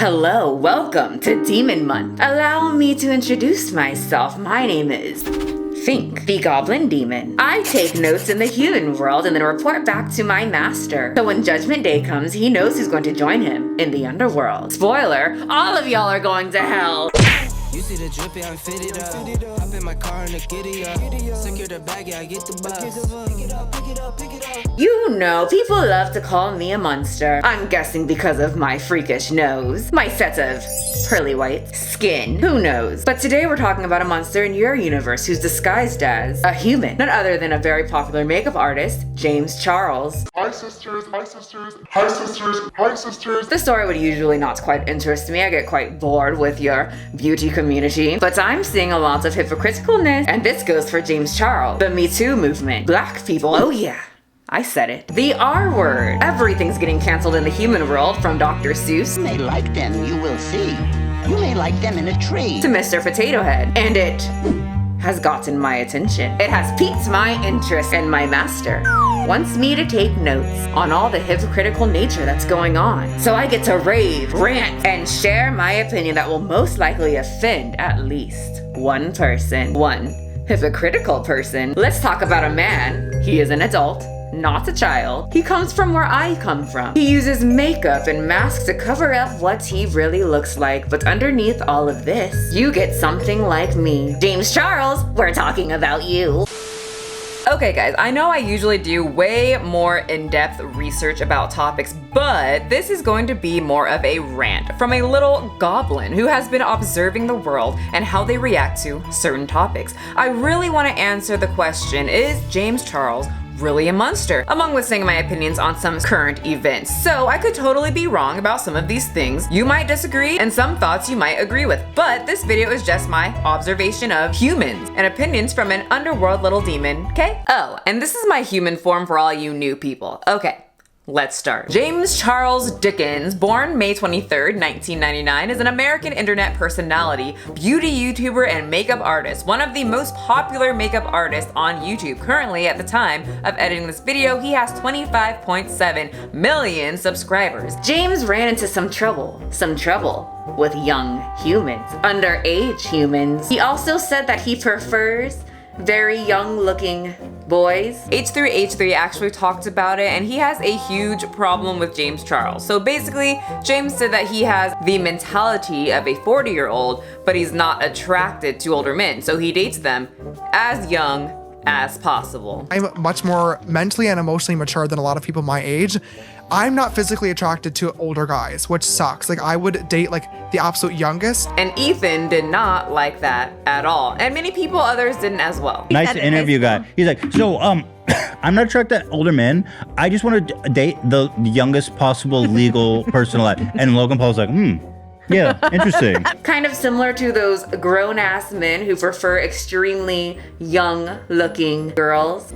Hello, welcome to Demon Month. Allow me to introduce myself. My name is Fink, the Goblin Demon. I take notes in the human world and then report back to my master. So when Judgment Day comes, he knows who's going to join him in the underworld. Spoiler, all of y'all are going to hell. You see the drippy, I'm fitted up. Hop in my car and the giddy up. Secure the bag, yeah, I get the bus. Pick it up, pick it up, pick it up. You know, people love to call me a monster. I'm guessing because of my freakish nose, my set of pearly white skin, who knows? But today we're talking about a monster in your universe who's disguised as a human, none other than a very popular makeup artist, James Charles. Hi sisters, hi sisters, hi sisters, hi sisters. The story would usually not quite interest me. I get quite bored with your beauty community, but I'm seeing a lot of hypocriticalness, and this goes for James Charles. The Me Too movement, black people, oh yeah, I said it. The R word. Everything's getting canceled in the human world, from Dr Seuss. You may like them, you will see. You may like them in a tree. To Mr. Potato Head. And it has gotten my attention. It has piqued my interest, and my master wants me to take notes on all the hypocritical nature that's going on. So I get to rave, rant, and share my opinion that will most likely offend at least one person. One hypocritical person. Let's talk about a man. He is an adult, not a child. He comes from where I come from. He uses makeup and masks to cover up what he really looks like, but underneath all of this, you get something like me. James Charles, we're talking about you. Okay guys, I know I usually do way more in-depth research about topics, but this is going to be more of a rant from a little goblin who has been observing the world and how they react to certain topics. I really want to answer the question, is James Charles really a monster? Along with saying my opinions on some current events. So I could totally be wrong about some of these things. You might disagree, and some thoughts you might agree with, but this video is just my observation of humans and opinions from an underworld little demon, okay? Oh, and this is my human form for all you new people. Okay. Let's start. James Charles Dickens, born May 23rd, 1999, is an American internet personality, beauty YouTuber, and makeup artist. One of the most popular makeup artists on YouTube. Currently, at the time of editing this video, he has 25.7 million subscribers. James ran into some trouble with young humans, underage humans. He also said that he prefers very young looking boys. H3H3 actually talked about it, and he has a huge problem with James Charles. So basically, James said that he has the mentality of a 40-year-old, but he's not attracted to older men. So he dates them as young as possible. I'm much more mentally and emotionally mature than a lot of people my age. I'm not physically attracted to older guys, which sucks. Like, I would date like the absolute youngest. And Ethan did not like that at all. And many people, others didn't as well. Nice interview guy. He's like, so, I'm not attracted to older men. I just want to date the youngest possible legal person alive. And Logan Paul's like, yeah, interesting. Kind of similar to those grown-ass men who prefer extremely young-looking girls.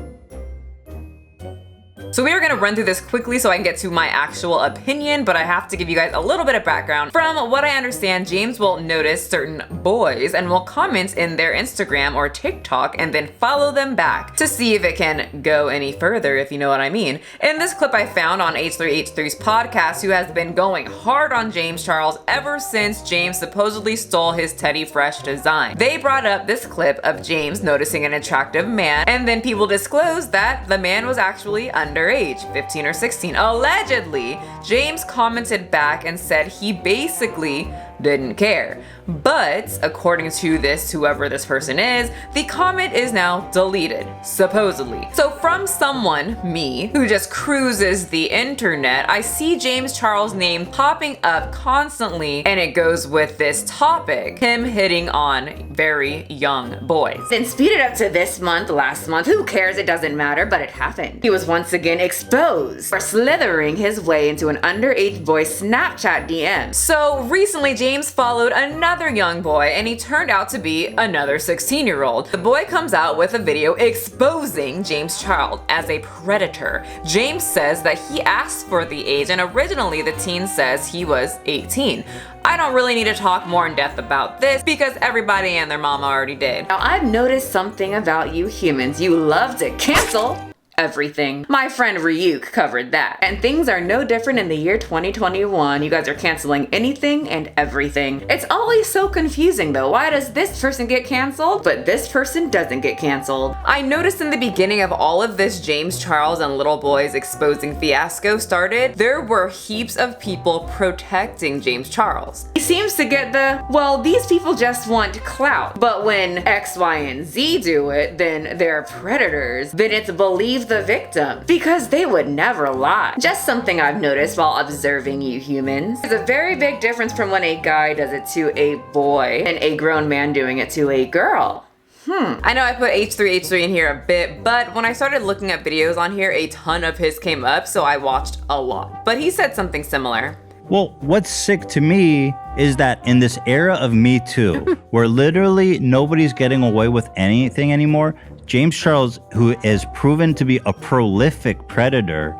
So we are gonna run through this quickly so I can get to my actual opinion, but I have to give you guys a little bit of background. From what I understand, James will notice certain boys and will comment in their Instagram or TikTok and then follow them back to see if it can go any further, if you know what I mean. In this clip I found on H3H3's podcast, who has been going hard on James Charles ever since James supposedly stole his Teddy Fresh design. They brought up this clip of James noticing an attractive man, and then people disclosed that the man was actually underage, 15 or 16. Allegedly, James commented back and said he basically didn't care. But according to this, whoever this person is, the comment is now deleted, supposedly. So from someone, me, who just cruises the internet, I see James Charles' name popping up constantly, and it goes with this topic, him hitting on very young boys. Then speed it up to this month, last month, who cares, it doesn't matter, but it happened. He was once again exposed for slithering his way into an underage boy's Snapchat DM. So recently, James followed another young boy, and he turned out to be another 16-year-old. The boy comes out with a video exposing James Charles as a predator. James says that he asked for the age, and originally the teen says he was 18. I don't really need to talk more in depth about this because everybody and their mama already did. Now, I've noticed something about you humans. You love to cancel everything. My friend Ryuk covered that. And things are no different in the year 2021. You guys are canceling anything and everything. It's always so confusing though. Why does this person get canceled, but this person doesn't get canceled? I noticed in the beginning of all of this James Charles and little boys exposing fiasco started, there were heaps of people protecting James Charles. He seems to get the, well, these people just want clout. But when X, Y, and Z do it, then they're predators. Then it's believe the victim, because they would never lie. Just something I've noticed while observing you humans. There's a very big difference from when a guy does it to a boy and a grown man doing it to a girl. I know I put H3 in here a bit, but when I started looking at videos on here, a ton of his came up, so I watched a lot. But he said something similar. Well, what's sick to me is that in this era of Me Too, where literally nobody's getting away with anything anymore, James Charles, who is proven to be a prolific predator,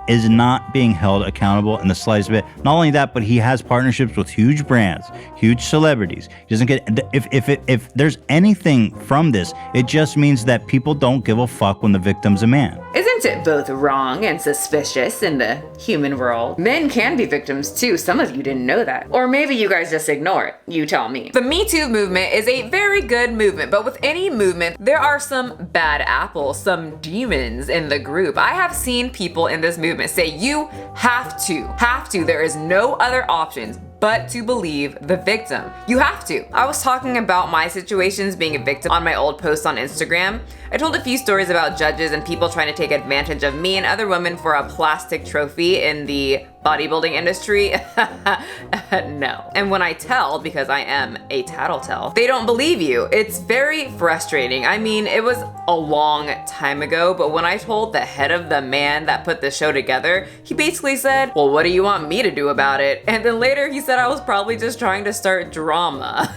is not being held accountable in the slightest bit. Not only that, but he has partnerships with huge brands, huge celebrities. He doesn't get, if there's anything from this, it just means that people don't give a fuck when the victim's a man. Isn't it both wrong and suspicious in the human world? Men can be victims too. Some of you didn't know that. Or maybe you guys just ignore it. You tell me. The Me Too movement is a very good movement, but with any movement, there are some bad apples, some demons in the group. I have seen people in this movement say you have to. There is no other options but to believe the victim. You have to. I was talking about my situations being a victim on my old posts on Instagram. I told a few stories about judges and people trying to take advantage of me and other women for a plastic trophy in the bodybuilding industry. No. And when I tell, because I am a tattletale, they don't believe you. It's very frustrating. I mean, it was a long time ago, but when I told the head of the man that put the show together, he basically said, well, what do you want me to do about it? And then later he said I was probably just trying to start drama.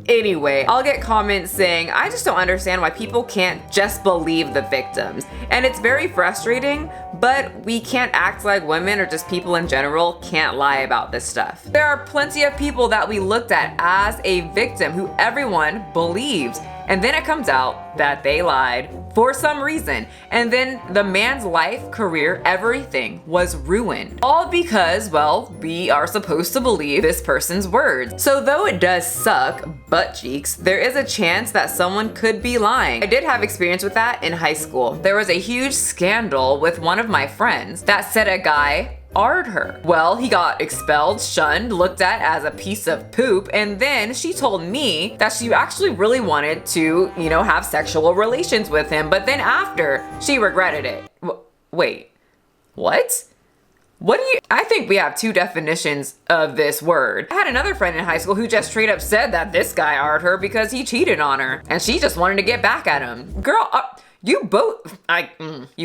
Anyway, I'll get comments saying, I just don't understand why people can't just believe the victims. And it's very frustrating, but we can't act like women or just people in general can't lie about this stuff. There are plenty of people that we looked at as a victim who everyone believes. And then it comes out that they lied for some reason. And then the man's life, career, everything was ruined. All because, well, we are supposed to believe this person's words. So though it does suck, butt cheeks, there is a chance that someone could be lying. I did have experience with that in high school. There was a huge scandal with one of my friends that said a guy R'd her. Well, he got expelled, shunned, looked at as a piece of poop, and then she told me that she actually really wanted to, have sexual relations with him, but then after, she regretted it. Wait, what? I think we have two definitions of this word. I had another friend in high school who just straight up said that this guy R'd her because he cheated on her, and she just wanted to get back at him. Girl, you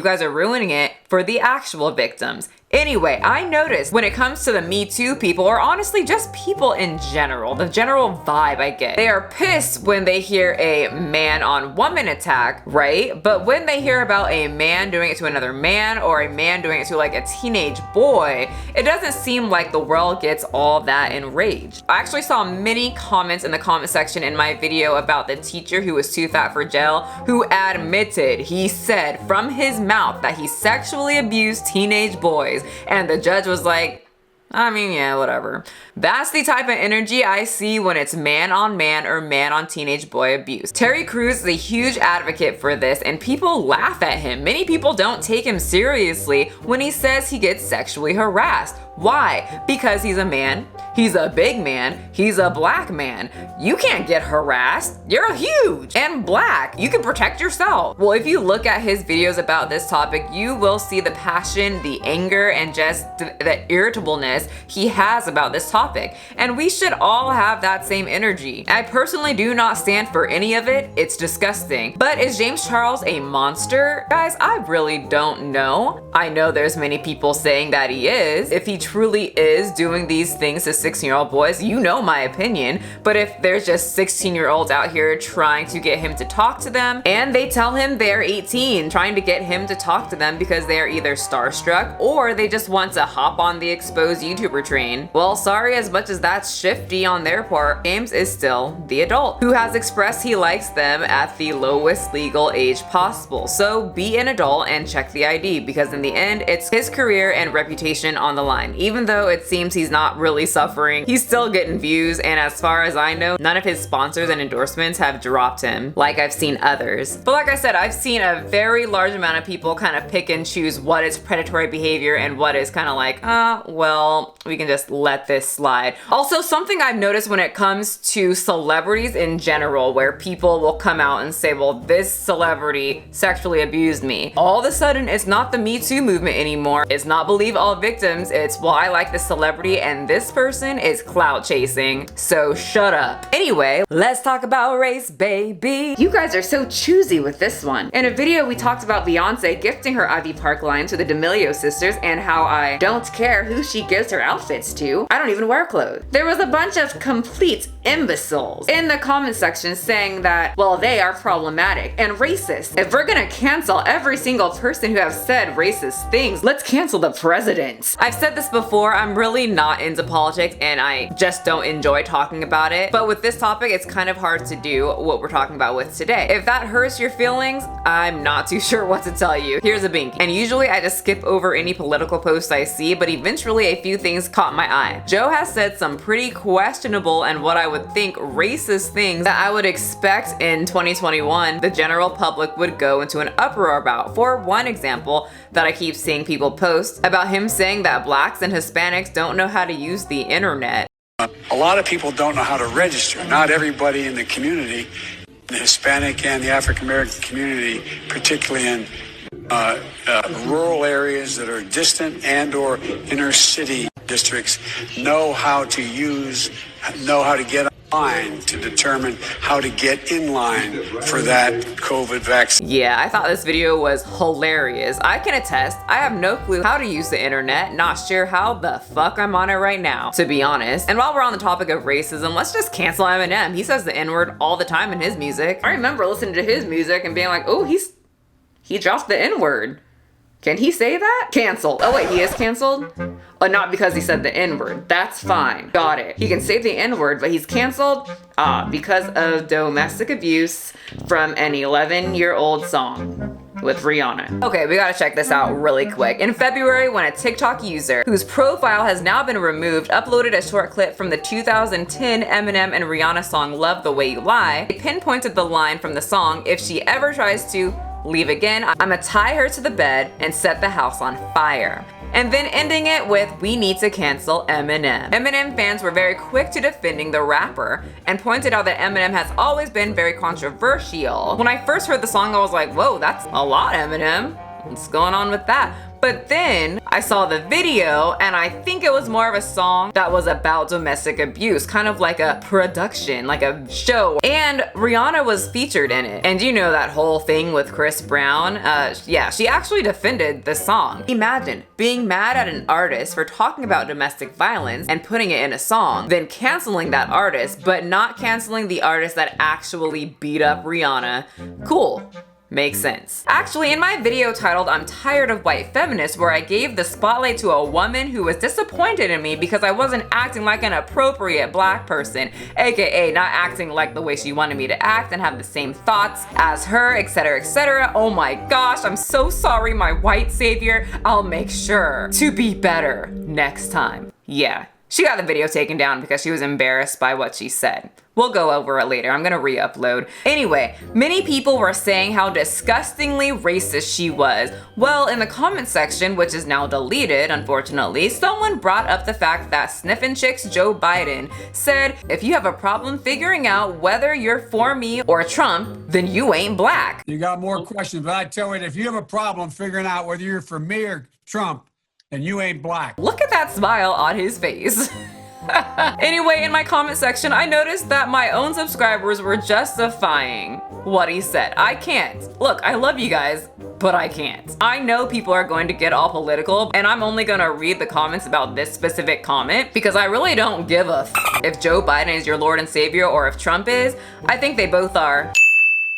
guys are ruining it for the actual victims. Anyway, I noticed when it comes to the Me Too people, or honestly just people in general, the general vibe I get, they are pissed when they hear a man on woman attack, right? But when they hear about a man doing it to another man, or a man doing it to like a teenage boy, it doesn't seem like the world gets all that enraged. I actually saw many comments in the comment section in my video about the teacher who was too fat for jail, who admitted, he said from his mouth that he sexually abused teenage boys. And the judge was like, I mean, yeah, whatever. That's the type of energy I see when it's man on man or man on teenage boy abuse. Terry Crews is a huge advocate for this, and people laugh at him. Many people don't take him seriously when he says he gets sexually harassed. Why? Because he's a man, he's a big man, he's a black man. You can't get harassed. You're huge and black. You can protect yourself. Well, if you look at his videos about this topic, you will see the passion, the anger, and just the irritableness he has about this topic. And we should all have that same energy. I personally do not stand for any of it. It's disgusting. But is James Charles a monster? Guys, I really don't know. I know there's many people saying that he is. If he truly is doing these things to 16-year-old boys, you know my opinion. But if there's just 16-year-olds out here trying to get him to talk to them, and they tell him they're 18, trying to get him to talk to them because they are either starstruck or they just want to hop on the exposed YouTuber train, well, sorry, as much as that's shifty on their part, James is still the adult who has expressed he likes them at the lowest legal age possible. So be an adult and check the ID, because in the end, it's his career and reputation on the line. Even though it seems he's not really suffering, he's still getting views, and as far as I know, none of his sponsors and endorsements have dropped him like I've seen others. But like I said, I've seen a very large amount of people kind of pick and choose what is predatory behavior and what is kind of like, well, we can just let this slide. Also, something I've noticed when it comes to celebrities in general, where people will come out and say, well, this celebrity sexually abused me. All of a sudden, it's not the Me Too movement anymore. It's not believe all victims. It's, well, I like this celebrity and this person is clout chasing, so shut up. Anyway, let's talk about race, baby. You guys are so choosy with this one. In a video, we talked about Beyonce gifting her Ivy Park line to the D'Amelio sisters and how I don't care who she gives her outfits to. I don't even wear clothes. There was a bunch of complete imbeciles in the comment section saying that, well, they are problematic and racist. If we're gonna cancel every single person who has said racist things, let's cancel the president. I've said this before, I'm really not into politics and I just don't enjoy talking about it. But with this topic, it's kind of hard to do what we're talking about with today. If that hurts your feelings, I'm not too sure what to tell you. Here's a bink. And usually I just skip over any political posts I see, but eventually a few things caught my eye. Joe has said some pretty questionable and what I would think racist things that I would expect in 2021 the general public would go into an uproar about. For one example that I keep seeing people post about him saying that blacks and Hispanics don't know how to use the internet. A lot of people don't know how to register. Not everybody in the community, the Hispanic and the African American community, particularly in rural areas that are distant and or inner city districts, know how to get online to determine how to get in line for that COVID vaccine. Yeah, I thought this video was hilarious. I can attest, I have no clue how to use the internet, not sure how the fuck I'm on it right now, to be honest. And while we're on the topic of racism, let's just cancel Eminem. He says the N-word all the time in his music. I remember listening to his music and being like, oh, he dropped the N-word. Can he say that? Canceled. Oh wait, he is canceled? Oh, not because he said the N-word. That's fine. Got it. He can say the N-word, but he's canceled because of domestic abuse from an 11-year-old song with Rihanna. Okay, we gotta check this out really quick. In February, when a TikTok user whose profile has now been removed uploaded a short clip from the 2010 Eminem and Rihanna song Love the Way You Lie, they pinpointed the line from the song, if she ever tries to leave again, I'ma tie her to the bed and set the house on fire. And then ending it with, we need to cancel Eminem. Eminem fans were very quick to defending the rapper and pointed out that Eminem has always been very controversial. When I first heard the song, I was like, whoa, that's a lot, Eminem. What's going on with that? But then I saw the video and I think it was more of a song that was about domestic abuse, kind of like a production, like a show. And Rihanna was featured in it. And you know that whole thing with Chris Brown? Yeah, she actually defended the song. Imagine being mad at an artist for talking about domestic violence and putting it in a song, then canceling that artist, but not canceling the artist that actually beat up Rihanna. Cool. Makes sense. Actually, in my video titled I'm Tired of White Feminists, where I gave the spotlight to a woman who was disappointed in me because I wasn't acting like an appropriate black person, aka not acting like the way she wanted me to act and have the same thoughts as her, etc, etc. Oh my gosh, I'm so sorry, my white savior. I'll make sure to be better next time. Yeah, she got the video taken down because she was embarrassed by what she said. We'll go over it later. I'm gonna re-upload. Anyway, many people were saying how disgustingly racist she was. Well, in the comment section, which is now deleted, unfortunately, someone brought up the fact that Sniffin' Chicks Joe Biden said, if you have a problem figuring out whether you're for me or Trump, then you ain't black. You got more questions, but I tell you, if you have a problem figuring out whether you're for me or Trump, then you ain't black. Look at that smile on his face. Anyway, in my comment section, I noticed that my own subscribers were justifying what he said. I can't. Look, I love you guys, but I can't. I know people are going to get all political, and I'm only gonna read the comments about this specific comment because I really don't give a if Joe Biden is your Lord and Savior or if Trump is. I think they both are.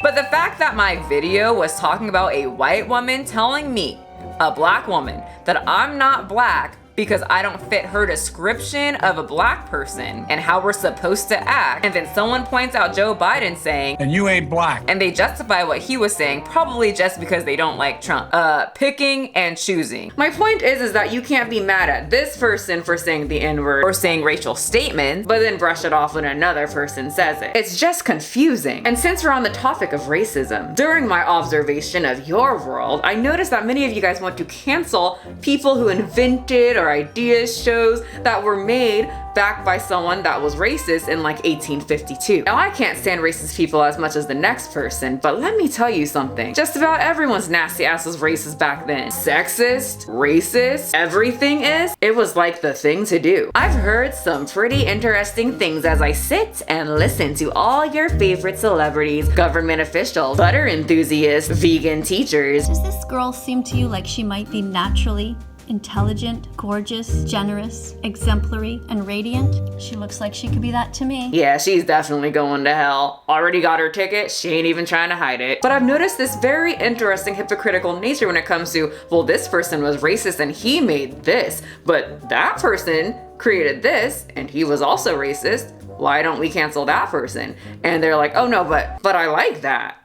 But the fact that my video was talking about a white woman telling me, a black woman, that I'm not black because I don't fit her description of a black person and how we're supposed to act. And then someone points out Joe Biden saying, And you ain't black. and they justify what he was saying, probably just because they don't like Trump. Picking and choosing. My point is that you can't be mad at this person for saying the N-word or saying racial statements, but then brush it off when another person says it. It's just confusing. And since we're on the topic of racism, during my observation of your world, I noticed that many of you guys want to cancel people who invented or ideas shows that were made back by someone that was racist in like 1852. Now I can't stand racist people as much as the next person, but let me tell you something. Just about everyone's nasty ass was racist back then. Sexist, racist, everything is. It was like the thing to do. I've heard some pretty interesting things as I sit and listen to all your favorite celebrities, government officials, butter enthusiasts, vegan teachers. Does this girl seem to you like she might be naturally intelligent, gorgeous, generous, exemplary, and radiant? She looks like she could be that to me. Yeah, she's definitely going to hell. Already got her ticket, she ain't even trying to hide it. But I've noticed this very interesting hypocritical nature when it comes to, well, this person was racist and he made this, but that person created this and he was also racist. Why don't we cancel that person? And they're like, oh no, but I like that.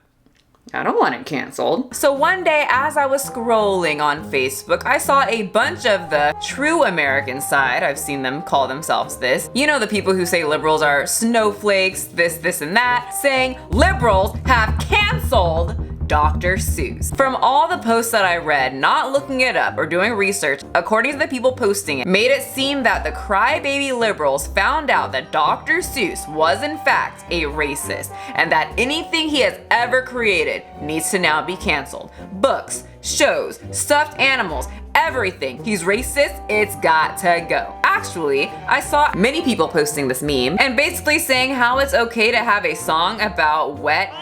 I don't want it canceled. So one day as I was scrolling on Facebook, I saw a bunch of the true American side, I've seen them call themselves this. You know, the people who say liberals are snowflakes, this and that, saying liberals have canceled Dr. Seuss. From all the posts that I read, not looking it up or doing research, according to the people posting it, made it seem that the crybaby liberals found out that Dr. Seuss was in fact a racist and that anything he has ever created needs to now be canceled. Books, shows, stuffed animals, everything. He's racist, it's got to go. Actually, I saw many people posting this meme and basically saying how it's okay to have a song about wet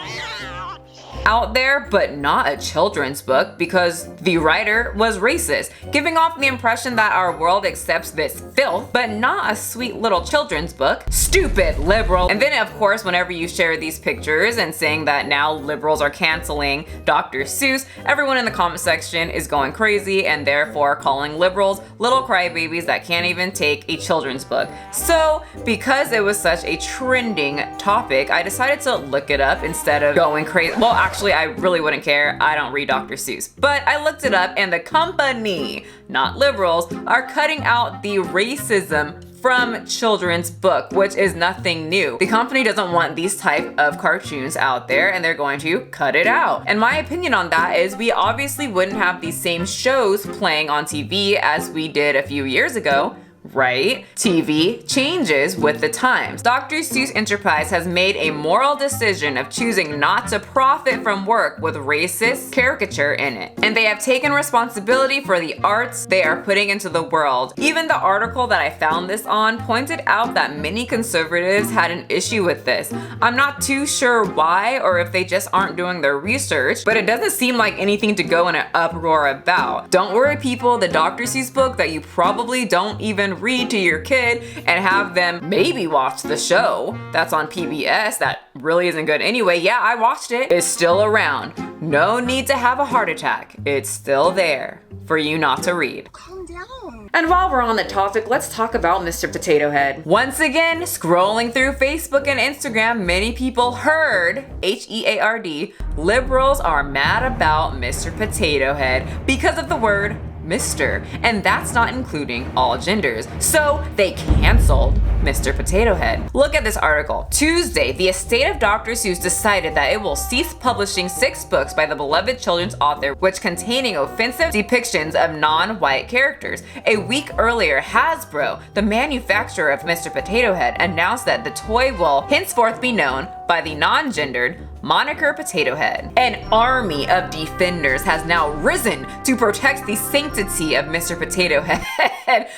out there, but not a children's book because the writer was racist, giving off the impression that our world accepts this filth, but not a sweet little children's book. Stupid liberal. And then of course, whenever you share these pictures and saying that now liberals are canceling Dr. Seuss, everyone in the comment section is going crazy and therefore calling liberals little crybabies that can't even take a children's book. So because it was such a trending topic, I decided to look it up instead of going crazy. Well, actually, I really wouldn't care. I don't read Dr. Seuss. But I looked it up and the company, not liberals, are cutting out the racism from children's book, which is nothing new. The company doesn't want these type of cartoons out there and they're going to cut it out. And my opinion on that is we obviously wouldn't have these same shows playing on TV as we did a few years ago, right? TV changes with the times. Dr. Seuss Enterprise has made a moral decision of choosing not to profit from work with racist caricature in it. And they have taken responsibility for the arts they are putting into the world. Even the article that I found this on pointed out that many conservatives had an issue with this. I'm not too sure why or if they just aren't doing their research, but it doesn't seem like anything to go in an uproar about. Don't worry people, the Dr. Seuss book that you probably don't even read to your kid and have them maybe watch the show that's on PBS that really isn't good anyway. Yeah, I watched it. It's still around. No need to have a heart attack. It's still there for you not to read. Calm down. And while we're on the topic, let's talk about Mr. Potato Head. Once again, scrolling through Facebook and Instagram, many people heard, H-E-A-R-D, liberals are mad about Mr. Potato Head because of the word Mr. And that's not including all genders. So they canceled Mr. Potato Head. Look at this article. Tuesday, the estate of Dr. Seuss decided that it will cease publishing 6 books by the beloved children's author, which containing offensive depictions of non-white characters. A week earlier, Hasbro, the manufacturer of Mr. Potato Head, announced that the toy will henceforth be known by the non-gendered moniker Potato Head. An army of defenders has now risen to protect the sanctity of Mr. Potato Head.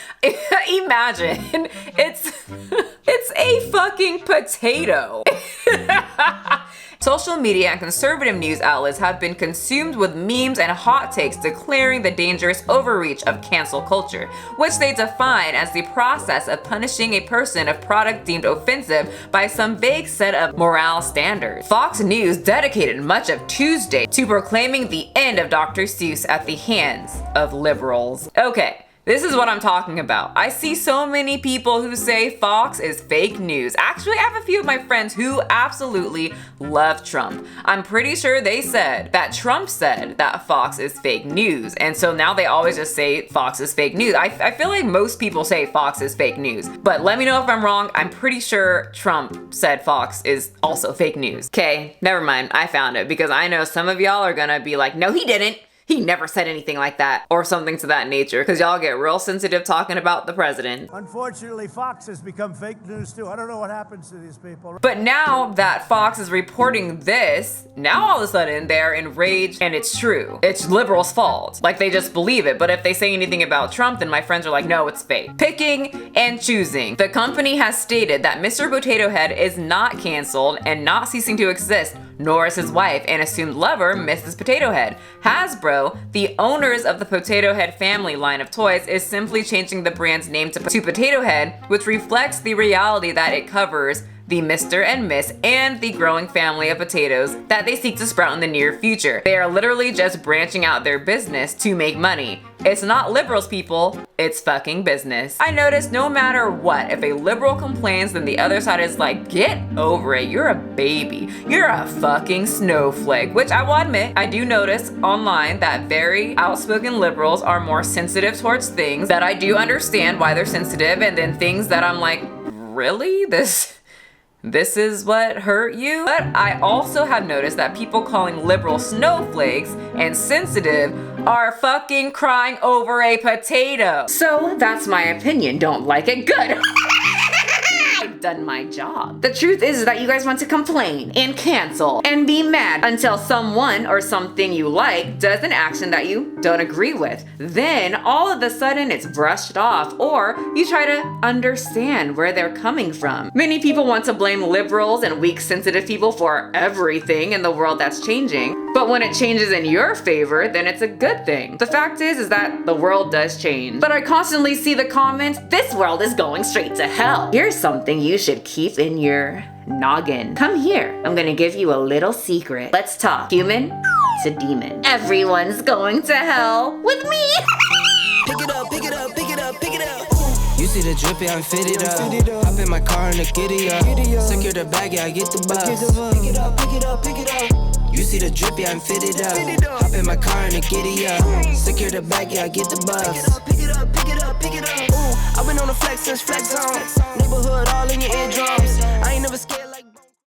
Imagine, it's a fucking potato. Social media and conservative news outlets have been consumed with memes and hot takes declaring the dangerous overreach of cancel culture, which they define as the process of punishing a person of product deemed offensive by some vague set of morale standards. Fox News dedicated much of Tuesday to proclaiming the end of Dr. Seuss at the hands of liberals. Okay. This is what I'm talking about. I see so many people who say Fox is fake news. Actually, I have a few of my friends who absolutely love Trump. I'm pretty sure they said that Trump said that Fox is fake news. And so now they always just say Fox is fake news. I feel like most people say Fox is fake news. But let me know if I'm wrong. I'm pretty sure Trump said Fox is also fake news. Okay, never mind. I found it because I know some of y'all are gonna be like, no, he didn't. He never said anything like that or something to that nature because y'all get real sensitive talking about the president. Unfortunately, Fox has become fake news too. I don't know what happens to these people. But now that Fox is reporting this, now all of a sudden they're enraged and it's true. It's liberals' fault. Like they just believe it. But if they say anything about Trump, then my friends are like, no, it's fake. Picking and choosing. The company has stated that Mr. Potato Head is not canceled and not ceasing to exist, nor is his wife and assumed lover, Mrs. Potato Head. Hasbro, the owners of the Potato Head family line of toys, is simply changing the brand's name to Potato Head, which reflects the reality that it covers the Mr. and Miss and the growing family of potatoes that they seek to sprout in the near future. They are literally just branching out their business to make money. It's not liberals, people. It's fucking business. I noticed no matter what, if a liberal complains, then the other side is like, get over it. You're a baby. You're a fucking snowflake. Which I will admit, I do notice online that very outspoken liberals are more sensitive towards things that I do understand why they're sensitive, and then things that I'm like, really? This is what hurt you? But I also have noticed that people calling liberal snowflakes and sensitive are fucking crying over a potato. So that's my opinion. Don't like it? Good. I've done my job. The truth is that you guys want to complain and cancel and be mad until someone or something you like does an action that you don't agree with. Then all of a sudden it's brushed off, or you try to understand where they're coming from. Many people want to blame liberals and weak, sensitive people for everything in the world that's changing. But when it changes in your favor, then it's a good thing. The fact is that the world does change. But I constantly see the comments, this world is going straight to hell. Here's something you should keep in your noggin. Come here. I'm gonna give you a little secret. Let's talk. Human to demon. Everyone's going to hell with me. Pick it up, pick it up, pick it up, pick it up. You see the drip, yeah, I'm fitted up. Hop in my car and the giddy up. Secure the bag, yeah, I get the bus. Pick it up, pick it up, pick it up. You see the drip, yeah, I'm fitted up. Hop in my car and the giddy up. Secure the bag, yeah, I get the bus. Pick it up, pick it up, pick it up. I've been on the flex since flex on. Neighborhood all in your eardrums. I ain't never scared.